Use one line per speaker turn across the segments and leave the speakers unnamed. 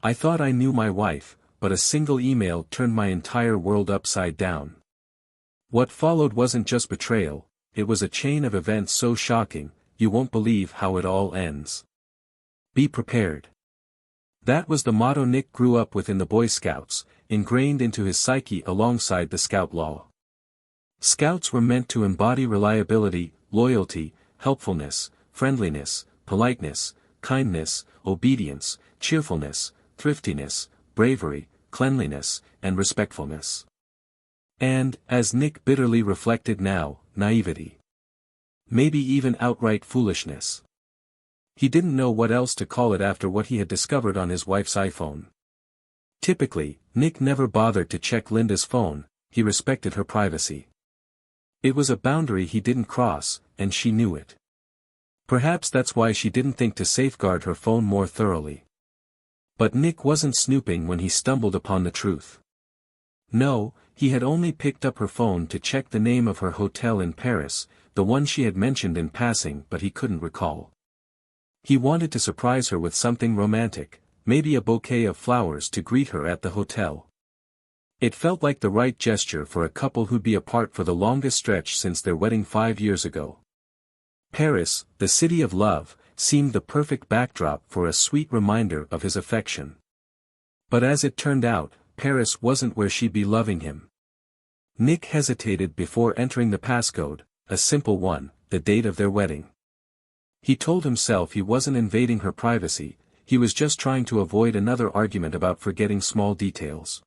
I thought I knew my wife, but a single email turned my entire world upside down. What followed wasn't just betrayal, it was a chain of events so shocking, you won't believe how it all ends. Be prepared. That was the motto Nick grew up with in the Boy Scouts, ingrained into his psyche alongside the Scout law. Scouts were meant to embody reliability, loyalty, helpfulness, friendliness, politeness, kindness, obedience, cheerfulness, thriftiness, bravery, cleanliness, and respectfulness. And, as Nick bitterly reflected now, naivety. Maybe even outright foolishness. He didn't know what else to call it after what he had discovered on his wife's iPhone. Typically, Nick never bothered to check Linda's phone, he respected her privacy. It was a boundary he didn't cross, and she knew it. Perhaps that's why she didn't think to safeguard her phone more thoroughly. But Nick wasn't snooping when he stumbled upon the truth. No, he had only picked up her phone to check the name of her hotel in Paris, the one she had mentioned in passing but he couldn't recall. He wanted to surprise her with something romantic, maybe a bouquet of flowers to greet her at the hotel. It felt like the right gesture for a couple who'd be apart for the longest stretch since their wedding 5 years ago. Paris, the city of love, seemed the perfect backdrop for a sweet reminder of his affection. But as it turned out, Paris wasn't where she'd be loving him. Nick hesitated before entering the passcode, a simple one, the date of their wedding. He told himself he wasn't invading her privacy, he was just trying to avoid another argument about forgetting small details.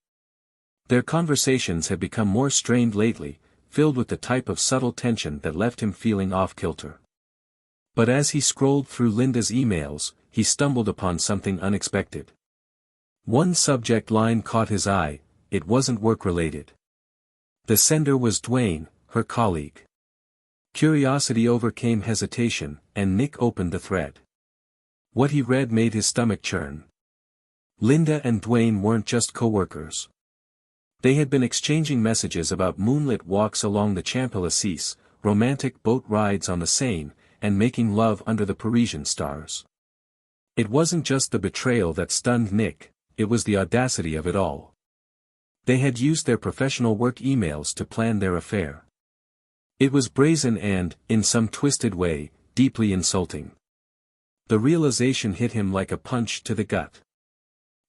Their conversations had become more strained lately, filled with the type of subtle tension that left him feeling off-kilter. But as he scrolled through Linda's emails, he stumbled upon something unexpected. One subject line caught his eye, it wasn't work-related. The sender was Dwayne, her colleague. Curiosity overcame hesitation, and Nick opened the thread. What he read made his stomach churn. Linda and Dwayne weren't just co-workers. They had been exchanging messages about moonlit walks along the Champs-Élysées, romantic boat rides on the Seine, and making love under the Parisian stars. It wasn't just the betrayal that stunned Nick, it was the audacity of it all. They had used their professional work emails to plan their affair. It was brazen and, in some twisted way, deeply insulting. The realization hit him like a punch to the gut.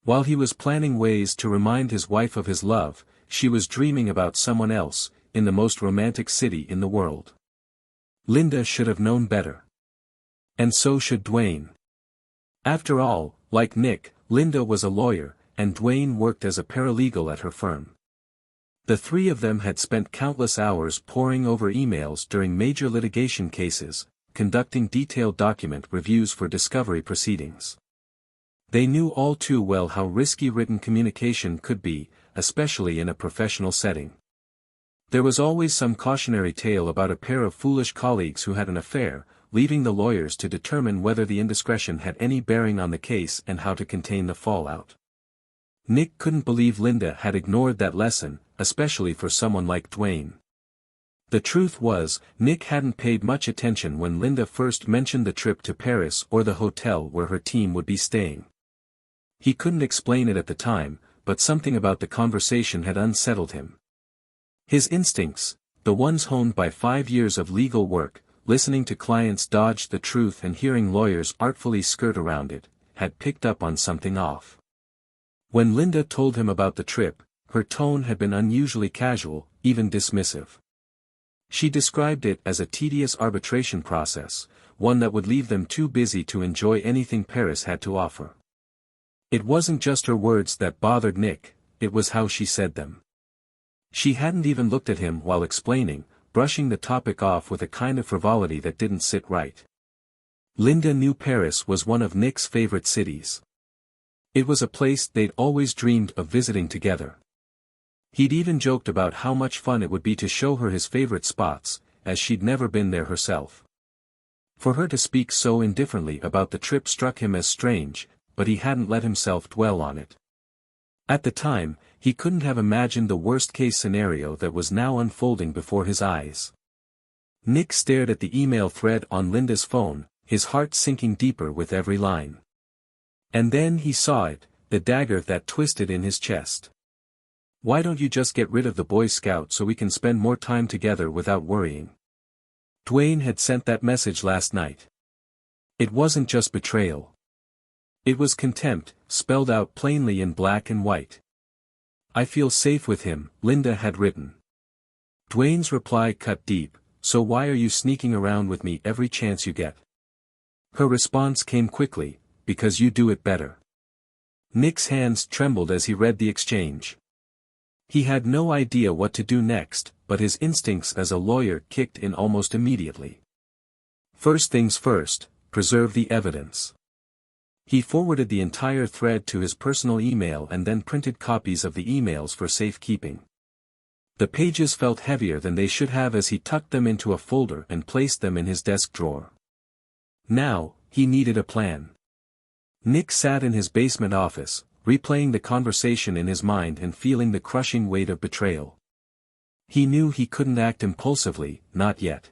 While he was planning ways to remind his wife of his love, she was dreaming about someone else, in the most romantic city in the world. Linda should have known better. And so should Dwayne. After all, like Nick, Linda was a lawyer, and Dwayne worked as a paralegal at her firm. The three of them had spent countless hours poring over emails during major litigation cases, conducting detailed document reviews for discovery proceedings. They knew all too well how risky written communication could be, especially in a professional setting. There was always some cautionary tale about a pair of foolish colleagues who had an affair, leaving the lawyers to determine whether the indiscretion had any bearing on the case and how to contain the fallout. Nick couldn't believe Linda had ignored that lesson, especially for someone like Dwayne. The truth was, Nick hadn't paid much attention when Linda first mentioned the trip to Paris or the hotel where her team would be staying. He couldn't explain it at the time, but something about the conversation had unsettled him. His instincts, the ones honed by 5 years of legal work, listening to clients dodge the truth and hearing lawyers artfully skirt around it, had picked up on something off. When Linda told him about the trip, her tone had been unusually casual, even dismissive. She described it as a tedious arbitration process, one that would leave them too busy to enjoy anything Paris had to offer. It wasn't just her words that bothered Nick, it was how she said them. She hadn't even looked at him while explaining, brushing the topic off with a kind of frivolity that didn't sit right. Linda knew Paris was one of Nick's favorite cities. It was a place they'd always dreamed of visiting together. He'd even joked about how much fun it would be to show her his favorite spots, as she'd never been there herself. For her to speak so indifferently about the trip struck him as strange, but he hadn't let himself dwell on it. At the time, he couldn't have imagined the worst-case scenario that was now unfolding before his eyes. Nick stared at the email thread on Linda's phone, his heart sinking deeper with every line. And then he saw it, the dagger that twisted in his chest. Why don't you just get rid of the Boy Scout so we can spend more time together without worrying? Dwayne had sent that message last night. It wasn't just betrayal. It was contempt, spelled out plainly in black and white. I feel safe with him, Linda had written. Dwayne's reply cut deep, so why are you sneaking around with me every chance you get? Her response came quickly, because you do it better. Nick's hands trembled as he read the exchange. He had no idea what to do next, but his instincts as a lawyer kicked in almost immediately. First things first, preserve the evidence. He forwarded the entire thread to his personal email and then printed copies of the emails for safekeeping. The pages felt heavier than they should have as he tucked them into a folder and placed them in his desk drawer. Now, he needed a plan. Nick sat in his basement office, replaying the conversation in his mind and feeling the crushing weight of betrayal. He knew he couldn't act impulsively, not yet.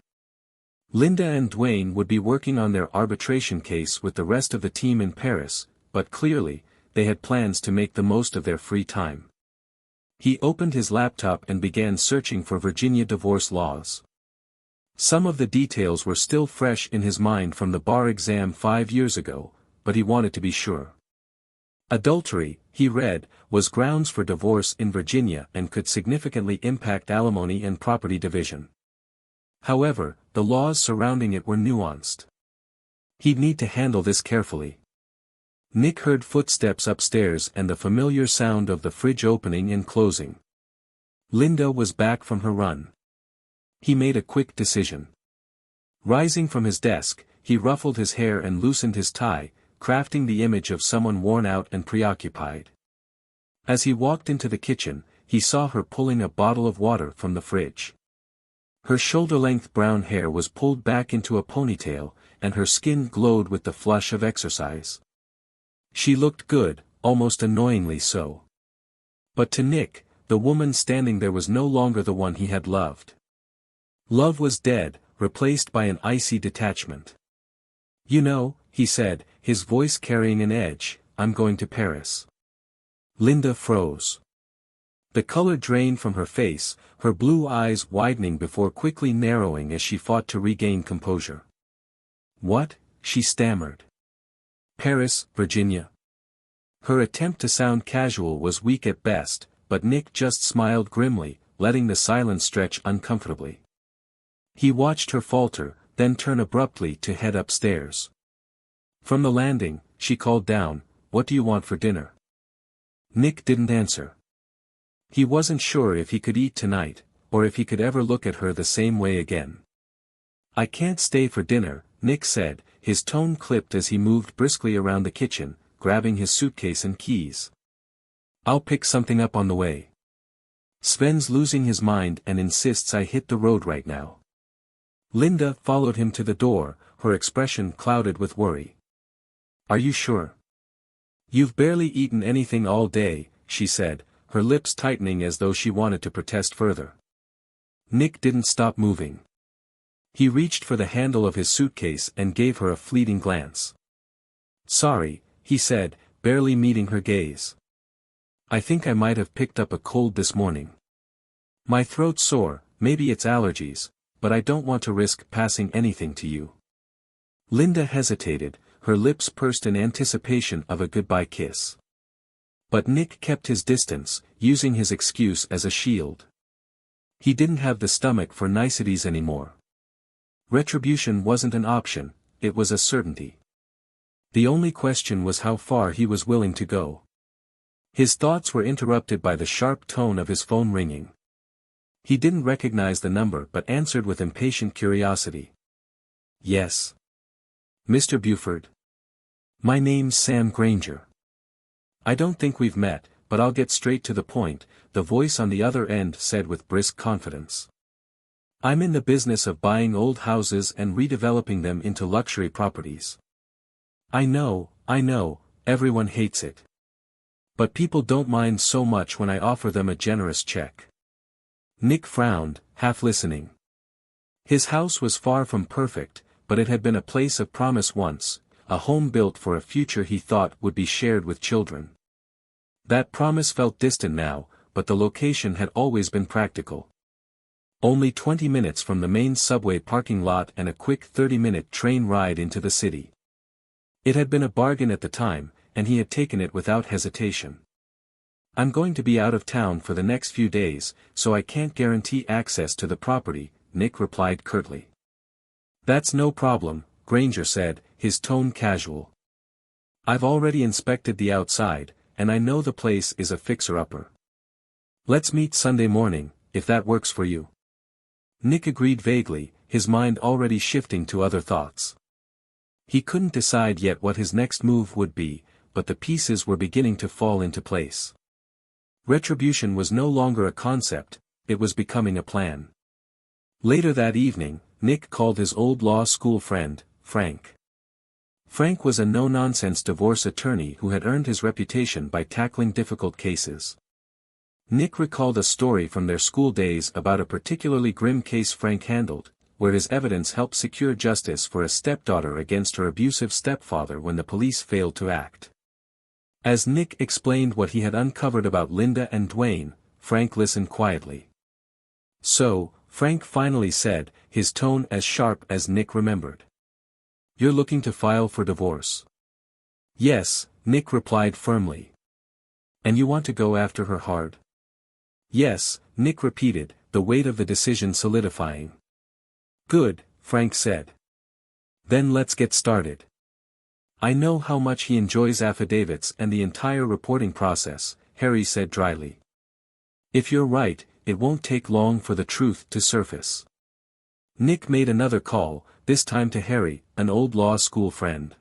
Linda and Dwayne would be working on their arbitration case with the rest of the team in Paris, but clearly, they had plans to make the most of their free time. He opened his laptop and began searching for Virginia divorce laws. Some of the details were still fresh in his mind from the bar exam 5 years ago, but he wanted to be sure. Adultery, he read, was grounds for divorce in Virginia and could significantly impact alimony and property division. However, the laws surrounding it were nuanced. He'd need to handle this carefully. Nick heard footsteps upstairs and the familiar sound of the fridge opening and closing. Linda was back from her run. He made a quick decision. Rising from his desk, he ruffled his hair and loosened his tie, crafting the image of someone worn out and preoccupied. As he walked into the kitchen, he saw her pulling a bottle of water from the fridge. Her shoulder-length brown hair was pulled back into a ponytail, and her skin glowed with the flush of exercise. She looked good, almost annoyingly so. But to Nick, the woman standing there was no longer the one he had loved. Love was dead, replaced by an icy detachment. You know, he said, his voice carrying an edge, I'm going to Paris. Linda froze. The color drained from her face, her blue eyes widening before quickly narrowing as she fought to regain composure. What? She stammered. Paris, Virginia. Her attempt to sound casual was weak at best, but Nick just smiled grimly, letting the silence stretch uncomfortably. He watched her falter, then turn abruptly to head upstairs. From the landing, she called down, What do you want for dinner? Nick didn't answer. He wasn't sure if he could eat tonight, or if he could ever look at her the same way again. I can't stay for dinner, Nick said, his tone clipped as he moved briskly around the kitchen, grabbing his suitcase and keys. I'll pick something up on the way. Sven's losing his mind and insists I hit the road right now. Linda followed him to the door, her expression clouded with worry. Are you sure? You've barely eaten anything all day, she said, her lips tightening as though she wanted to protest further. Nick didn't stop moving. He reached for the handle of his suitcase and gave her a fleeting glance. Sorry, he said, barely meeting her gaze. I think I might have picked up a cold this morning. My throat's sore, maybe it's allergies, but I don't want to risk passing anything to you. Linda hesitated, her lips pursed in anticipation of a goodbye kiss. But Nick kept his distance, using his excuse as a shield. He didn't have the stomach for niceties anymore. Retribution wasn't an option, it was a certainty. The only question was how far he was willing to go. His thoughts were interrupted by the sharp tone of his phone ringing. He didn't recognize the number but answered with impatient curiosity. Yes. Mr. Buford. My name's Sam Granger. I don't think we've met, but I'll get straight to the point, the voice on the other end said with brisk confidence. I'm in the business of buying old houses and redeveloping them into luxury properties. I know, everyone hates it. But people don't mind so much when I offer them a generous check. Nick frowned, half listening. His house was far from perfect, but it had been a place of promise once, a home built for a future he thought would be shared with children. That promise felt distant now, but the location had always been practical. Only 20 minutes from the main subway parking lot and a quick 30-minute train ride into the city. It had been a bargain at the time, and he had taken it without hesitation. I'm going to be out of town for the next few days, so I can't guarantee access to the property, Nick replied curtly. That's no problem, Granger said, his tone casual. I've already inspected the outside, and I know the place is a fixer-upper. Let's meet Sunday morning, if that works for you. Nick agreed vaguely, his mind already shifting to other thoughts. He couldn't decide yet what his next move would be, but the pieces were beginning to fall into place. Retribution was no longer a concept, it was becoming a plan. Later that evening, Nick called his old law school friend, Frank. Frank was a no-nonsense divorce attorney who had earned his reputation by tackling difficult cases. Nick recalled a story from their school days about a particularly grim case Frank handled, where his evidence helped secure justice for a stepdaughter against her abusive stepfather when the police failed to act. As Nick explained what he had uncovered about Linda and Dwayne, Frank listened quietly. So, Frank finally said, his tone as sharp as Nick remembered. You're looking to file for divorce? Yes, Nick replied firmly. And you want to go after her hard? Yes, Nick repeated, the weight of the decision solidifying. Good, Frank said. Then let's get started. I know how much he enjoys affidavits and the entire reporting process, Harry said dryly. If you're right, it won't take long for the truth to surface. Nick made another call, this time to Harry, an old law school friend.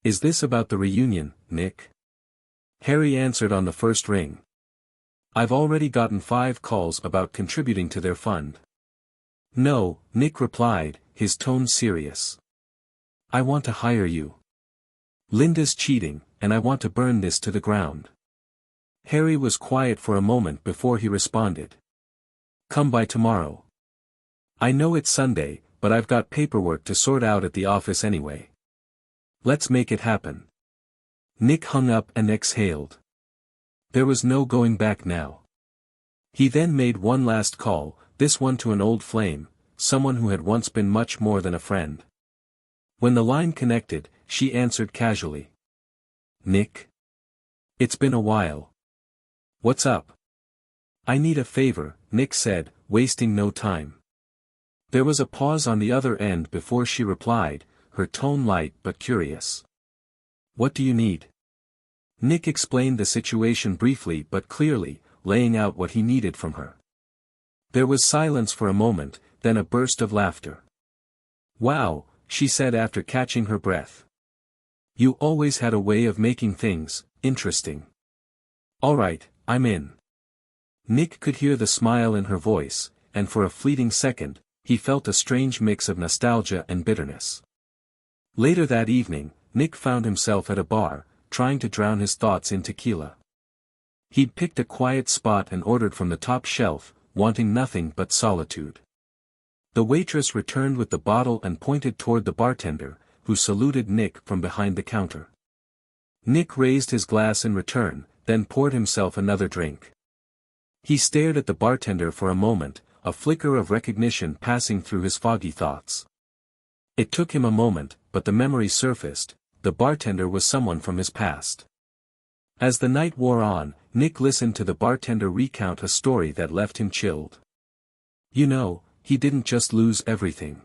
Is this about the reunion, Nick? Harry answered on the first ring. I've already gotten 5 calls about contributing to their fund. No, Nick replied, his tone serious. I want to hire you. Linda's cheating, and I want to burn this to the ground. Harry was quiet for a moment before he responded. Come by tomorrow. I know it's Sunday, but I've got paperwork to sort out at the office anyway. Let's make it happen. Nick hung up and exhaled. There was no going back now. He then made one last call, this one to an old flame, someone who had once been much more than a friend. When the line connected, she answered casually. Nick? It's been a while. What's up? I need a favor, Nick said, wasting no time. There was a pause on the other end before she replied, her tone light but curious. What do you need? Nick explained the situation briefly but clearly, laying out what he needed from her. There was silence for a moment, then a burst of laughter. Wow, she said after catching her breath. You always had a way of making things interesting. All right, I'm in. Nick could hear the smile in her voice, and for a fleeting second, he felt a strange mix of nostalgia and bitterness. Later that evening, Nick found himself at a bar, trying to drown his thoughts in tequila. He'd picked a quiet spot and ordered from the top shelf, wanting nothing but solitude. The waitress returned with the bottle and pointed toward the bartender, who saluted Nick from behind the counter. Nick raised his glass in return, then poured himself another drink. He stared at the bartender for a moment, a flicker of recognition passing through his foggy thoughts. It took him a moment, but the memory surfaced, the bartender was someone from his past. As the night wore on, Nick listened to the bartender recount a story that left him chilled. You know, he didn't just lose everything.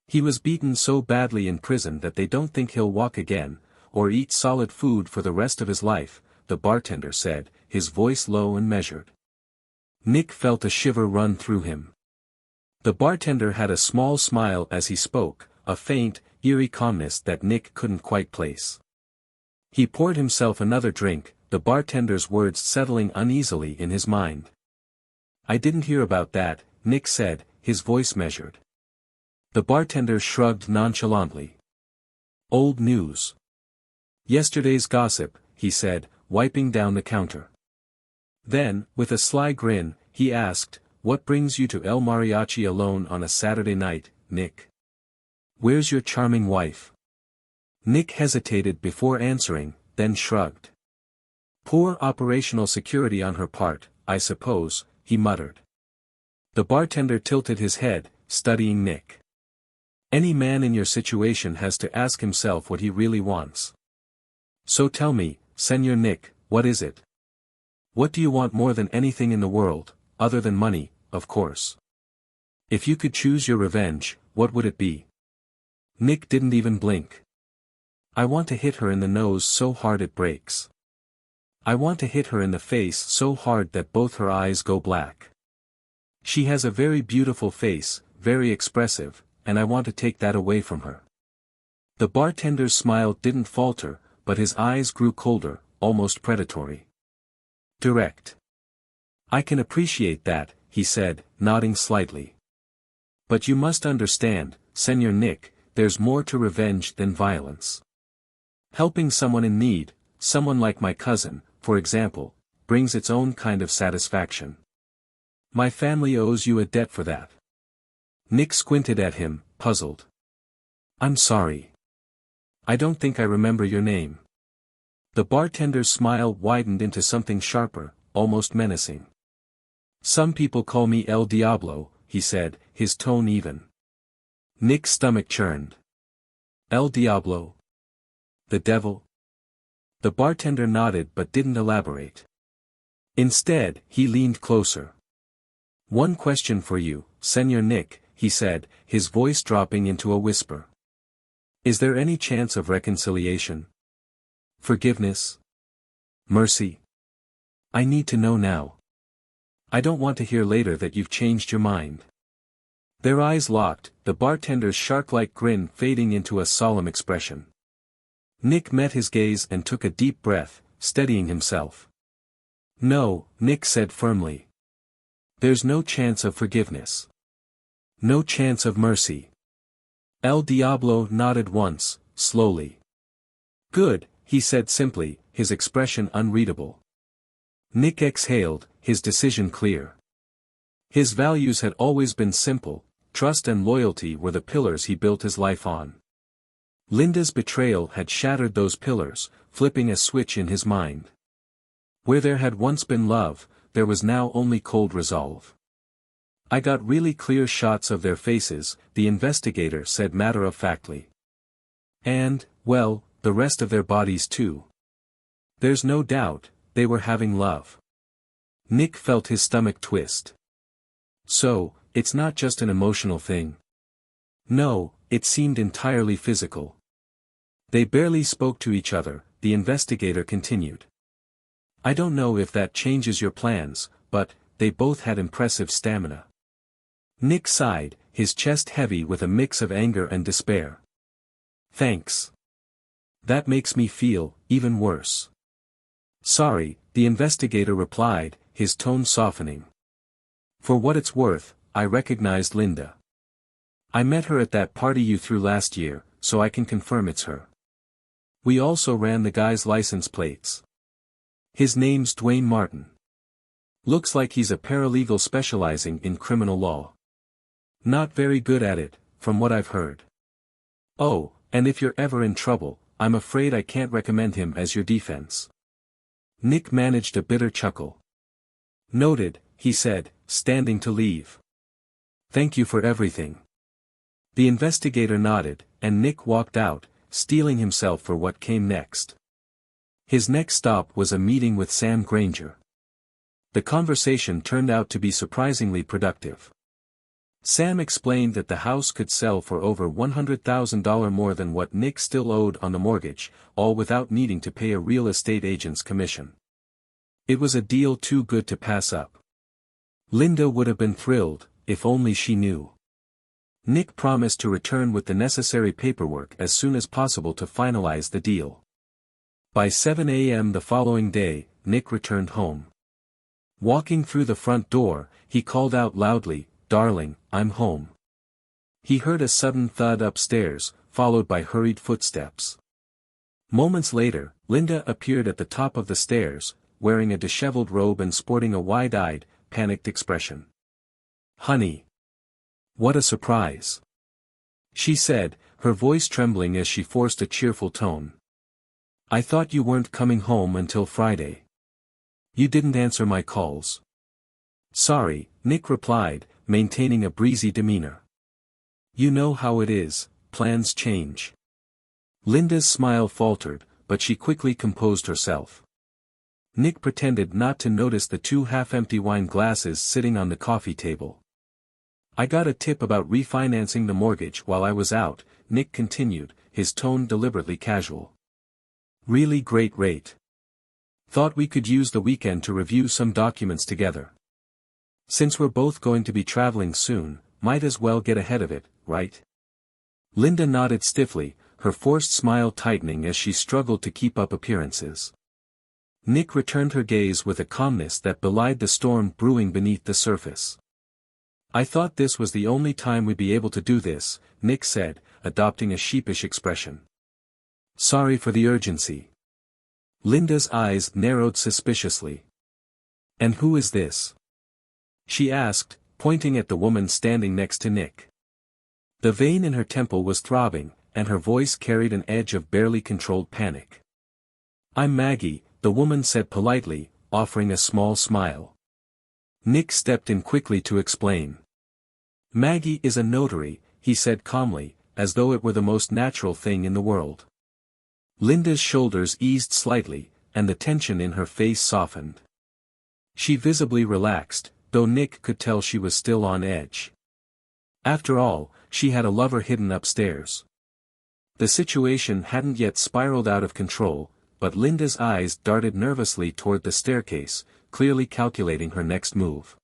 He was beaten so badly in prison that they don't think he'll walk again, or eat solid food for the rest of his life, the bartender said, his voice low and measured. Nick felt a shiver run through him. The bartender had a small smile as he spoke, a faint, eerie calmness that Nick couldn't quite place. He poured himself another drink, the bartender's words settling uneasily in his mind. I didn't hear about that, Nick said, his voice measured. The bartender shrugged nonchalantly. Old news. Yesterday's gossip, he said, wiping down the counter. Then, with a sly grin, he asked, what brings you to El Mariachi alone on a Saturday night, Nick? Where's your charming wife? Nick hesitated before answering, then shrugged. Poor operational security on her part, I suppose, he muttered. The bartender tilted his head, studying Nick. Any man in your situation has to ask himself what he really wants. So tell me, Senor Nick, what is it? What do you want more than anything in the world, other than money, of course? If you could choose your revenge, what would it be? Nick didn't even blink. I want to hit her in the nose so hard it breaks. I want to hit her in the face so hard that both her eyes go black. She has a very beautiful face, very expressive, and I want to take that away from her. The bartender's smile didn't falter, but his eyes grew colder, almost predatory. Direct. I can appreciate that, he said, nodding slightly. But you must understand, Senor Nick, there's more to revenge than violence. Helping someone in need, someone like my cousin, for example, brings its own kind of satisfaction. My family owes you a debt for that. Nick squinted at him, puzzled. I'm sorry. I don't think I remember your name. The bartender's smile widened into something sharper, almost menacing. Some people call me El Diablo, he said, his tone even. Nick's stomach churned. El Diablo? The devil? The bartender nodded but didn't elaborate. Instead, he leaned closer. One question for you, Senor Nick, he said, his voice dropping into a whisper. Is there any chance of reconciliation? Forgiveness? Mercy? I need to know now. I don't want to hear later that you've changed your mind. Their eyes locked, the bartender's shark-like grin fading into a solemn expression. Nick met his gaze and took a deep breath, steadying himself. No, Nick said firmly. There's no chance of forgiveness. No chance of mercy. El Diablo nodded once, slowly. Good, he said simply, his expression unreadable. Nick exhaled, his decision clear. His values had always been simple, trust and loyalty were the pillars he built his life on. Linda's betrayal had shattered those pillars, flipping a switch in his mind. Where there had once been love, there was now only cold resolve. I got really clear shots of their faces, the investigator said matter-of-factly. And, well, the rest of their bodies too. There's no doubt, they were having love. Nick felt his stomach twist. So, it's not just an emotional thing. No, it seemed entirely physical. They barely spoke to each other, the investigator continued. I don't know if that changes your plans, but, they both had impressive stamina. Nick sighed, his chest heavy with a mix of anger and despair. Thanks. That makes me feel, even worse. Sorry, the investigator replied, his tone softening. For what it's worth, I recognized Linda. I met her at that party you threw last year, so I can confirm it's her. We also ran the guy's license plates. His name's Dwayne Martin. Looks like he's a paralegal specializing in criminal law. Not very good at it, from what I've heard. Oh, and if you're ever in trouble, I'm afraid I can't recommend him as your defense. Nick managed a bitter chuckle. Noted, he said, standing to leave. Thank you for everything. The investigator nodded, and Nick walked out, steeling himself for what came next. His next stop was a meeting with Sam Granger. The conversation turned out to be surprisingly productive. Sam explained that the house could sell for over $100,000 more than what Nick still owed on the mortgage, all without needing to pay a real estate agent's commission. It was a deal too good to pass up. Linda would have been thrilled, if only she knew. Nick promised to return with the necessary paperwork as soon as possible to finalize the deal. By 7 a.m. the following day, Nick returned home. Walking through the front door, he called out loudly, "Darling, I'm home." He heard a sudden thud upstairs, followed by hurried footsteps. Moments later, Linda appeared at the top of the stairs, wearing a disheveled robe and sporting a wide-eyed, panicked expression. "Honey. What a surprise," she said, her voice trembling as she forced a cheerful tone. "I thought you weren't coming home until Friday." You didn't answer my calls. Sorry, Nick replied, maintaining a breezy demeanor. You know how it is, plans change. Linda's smile faltered, but she quickly composed herself. Nick pretended not to notice the two half-empty wine glasses sitting on the coffee table. I got a tip about refinancing the mortgage while I was out, Nick continued, his tone deliberately casual. Really great rate. Thought we could use the weekend to review some documents together. Since we're both going to be traveling soon, might as well get ahead of it, right? Linda nodded stiffly, her forced smile tightening as she struggled to keep up appearances. Nick returned her gaze with a calmness that belied the storm brewing beneath the surface. I thought this was the only time we'd be able to do this, Nick said, adopting a sheepish expression. Sorry for the urgency. Linda's eyes narrowed suspiciously. And who is this? She asked, pointing at the woman standing next to Nick. The vein in her temple was throbbing, and her voice carried an edge of barely controlled panic. I'm Maggie, the woman said politely, offering a small smile. Nick stepped in quickly to explain. Maggie is a notary, he said calmly, as though it were the most natural thing in the world. Linda's shoulders eased slightly, and the tension in her face softened. She visibly relaxed, though Nick could tell she was still on edge. After all, she had a lover hidden upstairs. The situation hadn't yet spiraled out of control, but Linda's eyes darted nervously toward the staircase, clearly calculating her next move.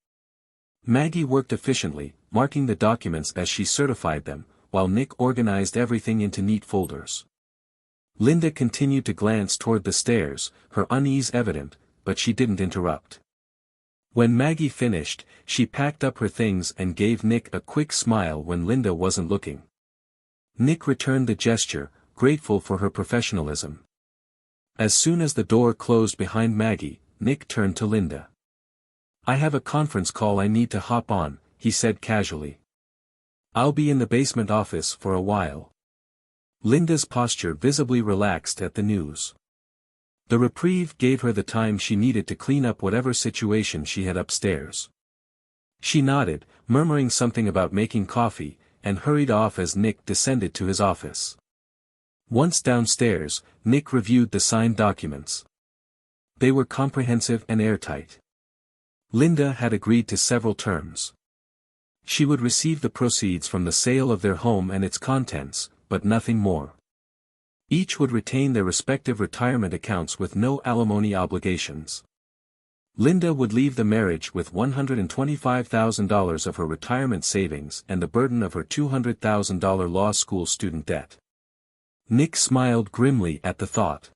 Maggie worked efficiently, marking the documents as she certified them, while Nick organized everything into neat folders. Linda continued to glance toward the stairs, her unease evident, but she didn't interrupt. When Maggie finished, she packed up her things and gave Nick a quick smile when Linda wasn't looking. Nick returned the gesture, grateful for her professionalism. As soon as the door closed behind Maggie, Nick turned to Linda. I have a conference call I need to hop on, he said casually. I'll be in the basement office for a while. Linda's posture visibly relaxed at the news. The reprieve gave her the time she needed to clean up whatever situation she had upstairs. She nodded, murmuring something about making coffee, and hurried off as Nick descended to his office. Once downstairs, Nick reviewed the signed documents. They were comprehensive and airtight. Linda had agreed to several terms. She would receive the proceeds from the sale of their home and its contents, but nothing more. Each would retain their respective retirement accounts with no alimony obligations. Linda would leave the marriage with $125,000 of her retirement savings and the burden of her $200,000 law school student debt. Nick smiled grimly at the thought.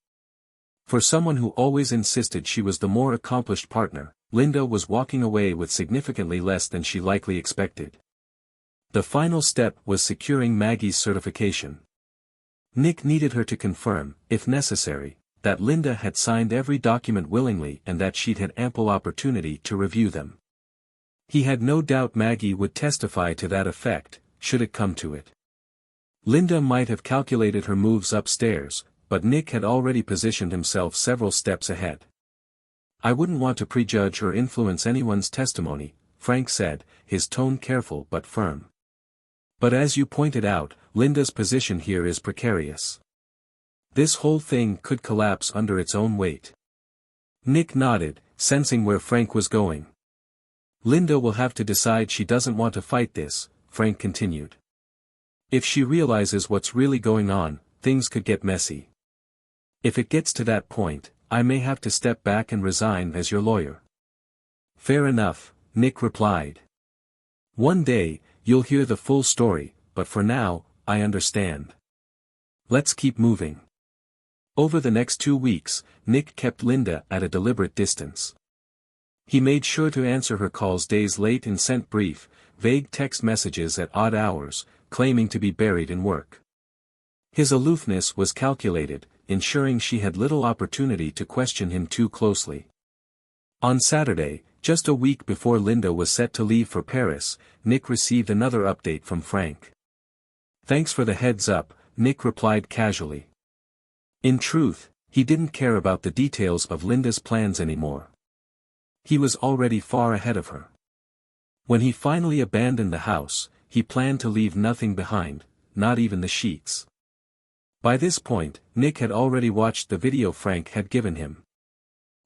For someone who always insisted she was the more accomplished partner, Linda was walking away with significantly less than she likely expected. The final step was securing Maggie's certification. Nick needed her to confirm, if necessary, that Linda had signed every document willingly and that she'd had ample opportunity to review them. He had no doubt Maggie would testify to that effect, should it come to it. Linda might have calculated her moves upstairs, but Nick had already positioned himself several steps ahead. I wouldn't want to prejudge or influence anyone's testimony, Frank said, his tone careful but firm. But as you pointed out, Linda's position here is precarious. This whole thing could collapse under its own weight. Nick nodded, sensing where Frank was going. Linda will have to decide she doesn't want to fight this, Frank continued. If she realizes what's really going on, things could get messy. If it gets to that point, I may have to step back and resign as your lawyer. Fair enough, Nick replied. One day, you'll hear the full story, but for now, I understand. Let's keep moving. Over the next 2 weeks, Nick kept Linda at a deliberate distance. He made sure to answer her calls days late and sent brief, vague text messages at odd hours, claiming to be buried in work. His aloofness was calculated, ensuring she had little opportunity to question him too closely. On Saturday, just a week before Linda was set to leave for Paris, Nick received another update from Frank. Thanks for the heads up, Nick replied casually. In truth, he didn't care about the details of Linda's plans anymore. He was already far ahead of her. When he finally abandoned the house, he planned to leave nothing behind, not even the sheets. By this point, Nick had already watched the video Frank had given him.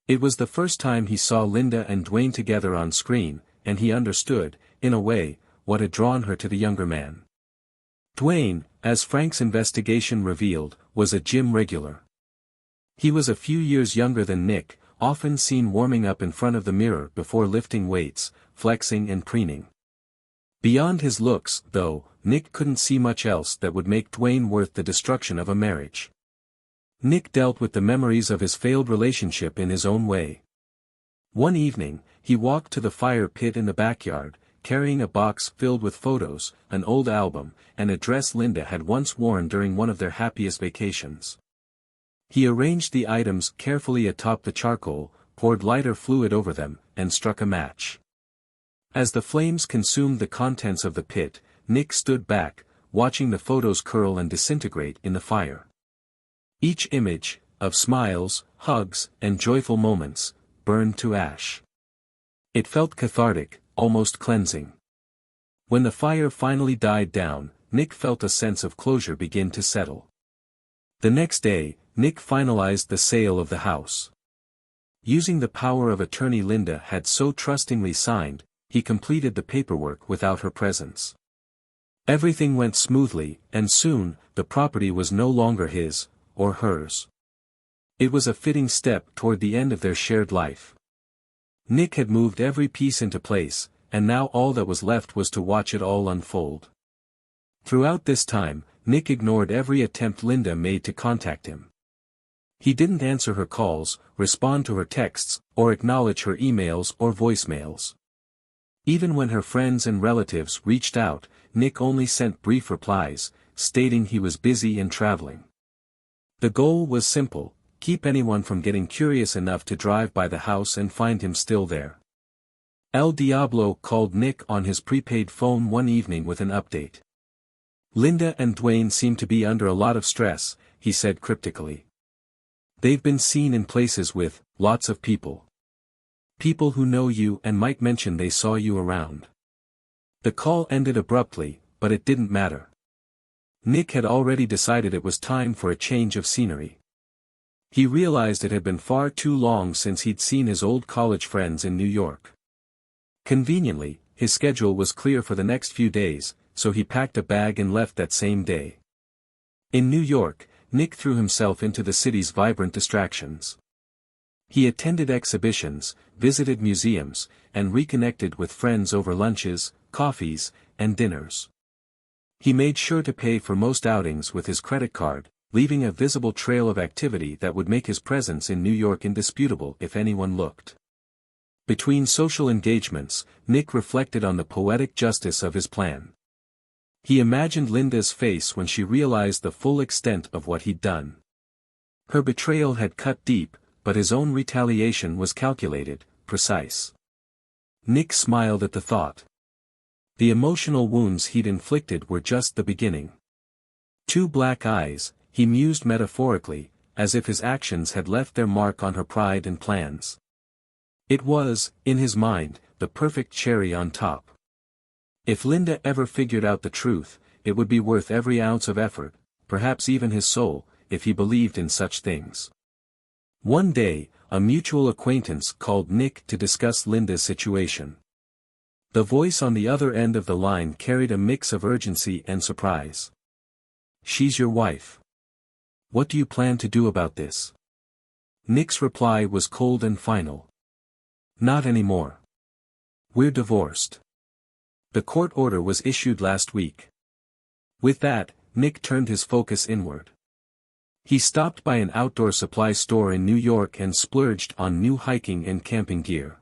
It was the first time he saw Linda and Dwayne together on screen, and he understood, in a way, what had drawn her to the younger man. Dwayne, as Frank's investigation revealed, was a gym regular. He was a few years younger than Nick, often seen warming up in front of the mirror before lifting weights, flexing and preening. Beyond his looks, though, Nick couldn't see much else that would make Dwayne worth the destruction of a marriage. Nick dealt with the memories of his failed relationship in his own way. One evening, he walked to the fire pit in the backyard, carrying a box filled with photos, an old album, and a dress Linda had once worn during one of their happiest vacations. He arranged the items carefully atop the charcoal, poured lighter fluid over them, and struck a match. As the flames consumed the contents of the pit, Nick stood back, watching the photos curl and disintegrate in the fire. Each image, of smiles, hugs, and joyful moments, burned to ash. It felt cathartic, almost cleansing. When the fire finally died down, Nick felt a sense of closure begin to settle. The next day, Nick finalized the sale of the house. Using the power of attorney Linda had so trustingly signed, he completed the paperwork without her presence. Everything went smoothly, and soon, the property was no longer his, or hers. It was a fitting step toward the end of their shared life. Nick had moved every piece into place, and now all that was left was to watch it all unfold. Throughout this time, Nick ignored every attempt Linda made to contact him. He didn't answer her calls, respond to her texts, or acknowledge her emails or voicemails. Even when her friends and relatives reached out, Nick only sent brief replies, stating he was busy and traveling. The goal was simple: keep anyone from getting curious enough to drive by the house and find him still there. El Diablo called Nick on his prepaid phone one evening with an update. "Linda and Dwayne seem to be under a lot of stress," he said cryptically. "They've been seen in places with lots of people. People who know you and might mention they saw you around." The call ended abruptly, but it didn't matter. Nick had already decided it was time for a change of scenery. He realized it had been far too long since he'd seen his old college friends in New York. Conveniently, his schedule was clear for the next few days, so he packed a bag and left that same day. In New York, Nick threw himself into the city's vibrant distractions. He attended exhibitions, visited museums, and reconnected with friends over lunches, coffees, and dinners. He made sure to pay for most outings with his credit card, leaving a visible trail of activity that would make his presence in New York indisputable if anyone looked. Between social engagements, Nick reflected on the poetic justice of his plan. He imagined Linda's face when she realized the full extent of what he'd done. Her betrayal had cut deep, but his own retaliation was calculated, precise. Nick smiled at the thought. The emotional wounds he'd inflicted were just the beginning. Two black eyes, he mused metaphorically, as if his actions had left their mark on her pride and plans. It was, in his mind, the perfect cherry on top. If Linda ever figured out the truth, it would be worth every ounce of effort, perhaps even his soul, if he believed in such things. One day, a mutual acquaintance called Nick to discuss Linda's situation. The voice on the other end of the line carried a mix of urgency and surprise. "She's your wife. What do you plan to do about this?" Nick's reply was cold and final. "Not anymore. We're divorced. The court order was issued last week." With that, Nick turned his focus inward. He stopped by an outdoor supply store in New York and splurged on new hiking and camping gear.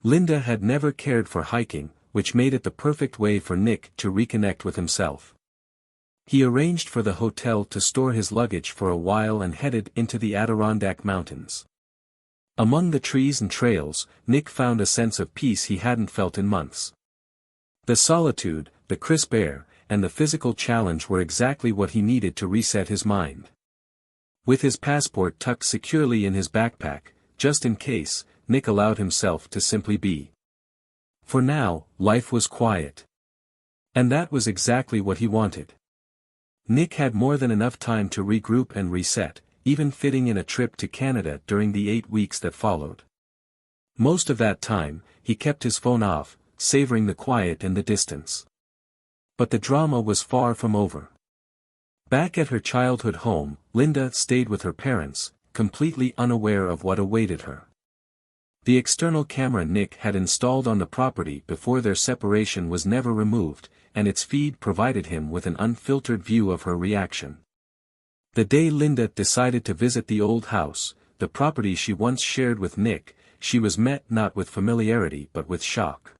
Linda had never cared for hiking, which made it the perfect way for Nick to reconnect with himself. He arranged for the hotel to store his luggage for a while and headed into the Adirondack Mountains. Among the trees and trails, Nick found a sense of peace he hadn't felt in months. The solitude, the crisp air, and the physical challenge were exactly what he needed to reset his mind. With his passport tucked securely in his backpack, just in case, Nick allowed himself to simply be. For now, life was quiet. And that was exactly what he wanted. Nick had more than enough time to regroup and reset, even fitting in a trip to Canada during the 8 weeks that followed. Most of that time, he kept his phone off, savoring the quiet and the distance. But the drama was far from over. Back at her childhood home, Linda stayed with her parents, completely unaware of what awaited her. The external camera Nick had installed on the property before their separation was never removed, and its feed provided him with an unfiltered view of her reaction. The day Linda decided to visit the old house, the property she once shared with Nick, she was met not with familiarity but with shock.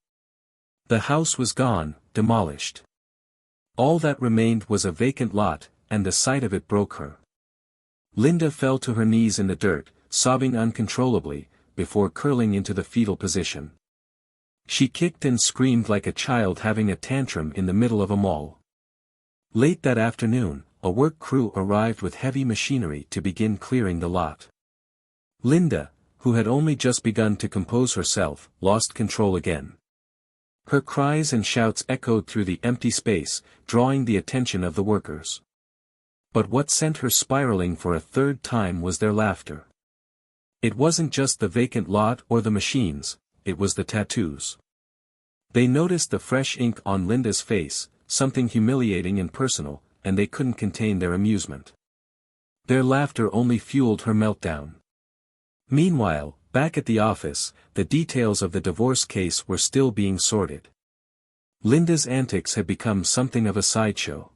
The house was gone, demolished. All that remained was a vacant lot, and the sight of it broke her. Linda fell to her knees in the dirt, sobbing uncontrollably, before curling into the fetal position. She kicked and screamed like a child having a tantrum in the middle of a mall. Late that afternoon, a work crew arrived with heavy machinery to begin clearing the lot. Linda, who had only just begun to compose herself, lost control again. Her cries and shouts echoed through the empty space, drawing the attention of the workers. But what sent her spiraling for a third time was their laughter. It wasn't just the vacant lot or the machines, it was the tattoos. They noticed the fresh ink on Linda's face, something humiliating and personal, and they couldn't contain their amusement. Their laughter only fueled her meltdown. Meanwhile, back at the office, the details of the divorce case were still being sorted. Linda's antics had become something of a sideshow.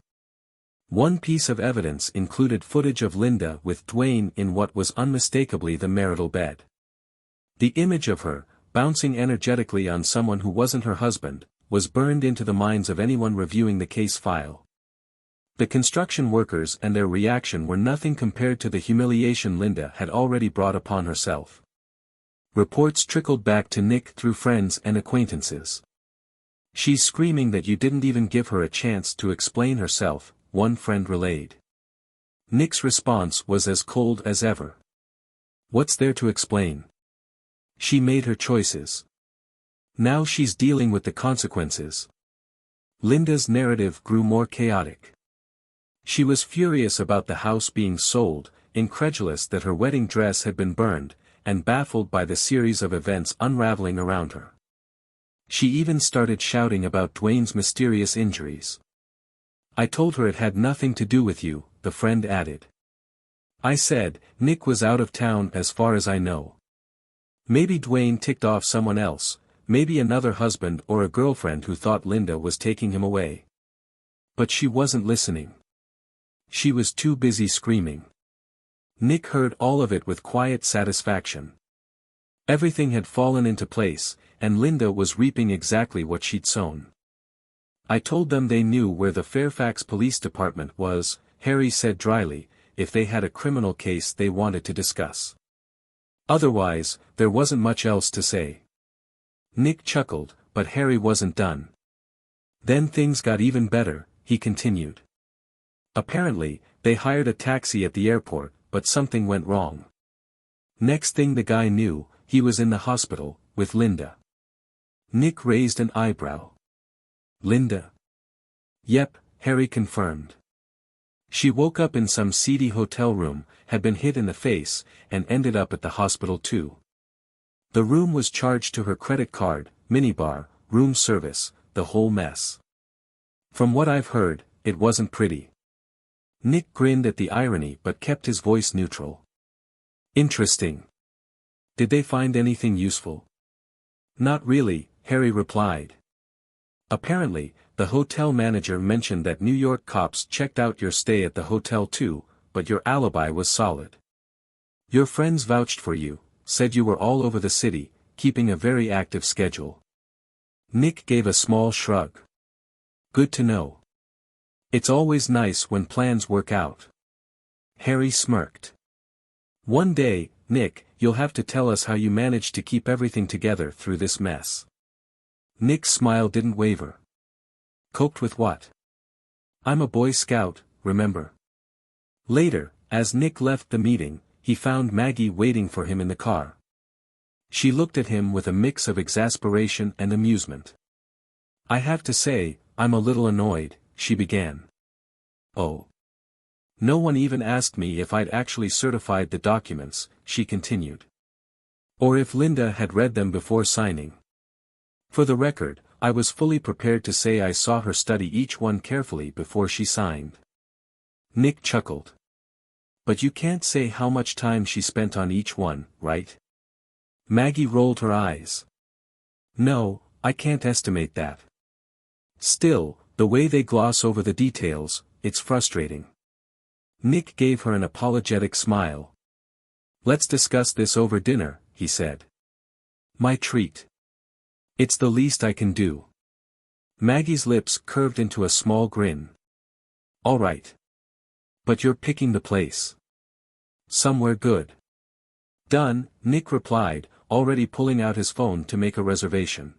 One piece of evidence included footage of Linda with Dwayne in what was unmistakably the marital bed. The image of her, bouncing energetically on someone who wasn't her husband, was burned into the minds of anyone reviewing the case file. The construction workers and their reaction were nothing compared to the humiliation Linda had already brought upon herself. Reports trickled back to Nick through friends and acquaintances. "She's screaming that you didn't even give her a chance to explain herself," one friend relayed. Nick's response was as cold as ever. "What's there to explain? She made her choices. Now she's dealing with the consequences." Linda's narrative grew more chaotic. She was furious about the house being sold, incredulous that her wedding dress had been burned, and baffled by the series of events unraveling around her. She even started shouting about Dwayne's mysterious injuries. "I told her it had nothing to do with you," the friend added. "I said, Nick was out of town as far as I know. Maybe Dwayne ticked off someone else, maybe another husband or a girlfriend who thought Linda was taking him away." But she wasn't listening. She was too busy screaming. Nick heard all of it with quiet satisfaction. Everything had fallen into place, and Linda was reaping exactly what she'd sown. "I told them they knew where the Fairfax Police Department was," Harry said dryly, "if they had a criminal case they wanted to discuss. Otherwise, there wasn't much else to say." Nick chuckled, but Harry wasn't done. "Then things got even better," he continued. "Apparently, they hired a taxi at the airport, but something went wrong. Next thing the guy knew, he was in the hospital, with Linda." Nick raised an eyebrow. "Linda?" "Yep," Harry confirmed. "She woke up in some seedy hotel room, had been hit in the face, and ended up at the hospital too. The room was charged to her credit card, minibar, room service, the whole mess. From what I've heard, it wasn't pretty." Nick grinned at the irony but kept his voice neutral. "Interesting. Did they find anything useful?" "Not really," Harry replied. "Apparently, the hotel manager mentioned that New York cops checked out your stay at the hotel too, but your alibi was solid. Your friends vouched for you, said you were all over the city, keeping a very active schedule." Nick gave a small shrug. "Good to know. It's always nice when plans work out." Harry smirked. "One day, Nick, you'll have to tell us how you managed to keep everything together through this mess." Nick's smile didn't waver. "Coped with what? I'm a Boy Scout, remember?" Later, as Nick left the meeting, he found Maggie waiting for him in the car. She looked at him with a mix of exasperation and amusement. "I have to say, I'm a little annoyed," she began. "Oh. No one even asked me if I'd actually certified the documents," she continued. "Or if Linda had read them before signing. For the record, I was fully prepared to say I saw her study each one carefully before she signed." Nick chuckled. "But you can't say how much time she spent on each one, right?" Maggie rolled her eyes. "No, I can't estimate that. Still, the way they gloss over the details, it's frustrating." Nick gave her an apologetic smile. "Let's discuss this over dinner," he said. "My treat. It's the least I can do." Maggie's lips curved into a small grin. "All right. But you're picking the place. Somewhere good." "Done," Nick replied, already pulling out his phone to make a reservation.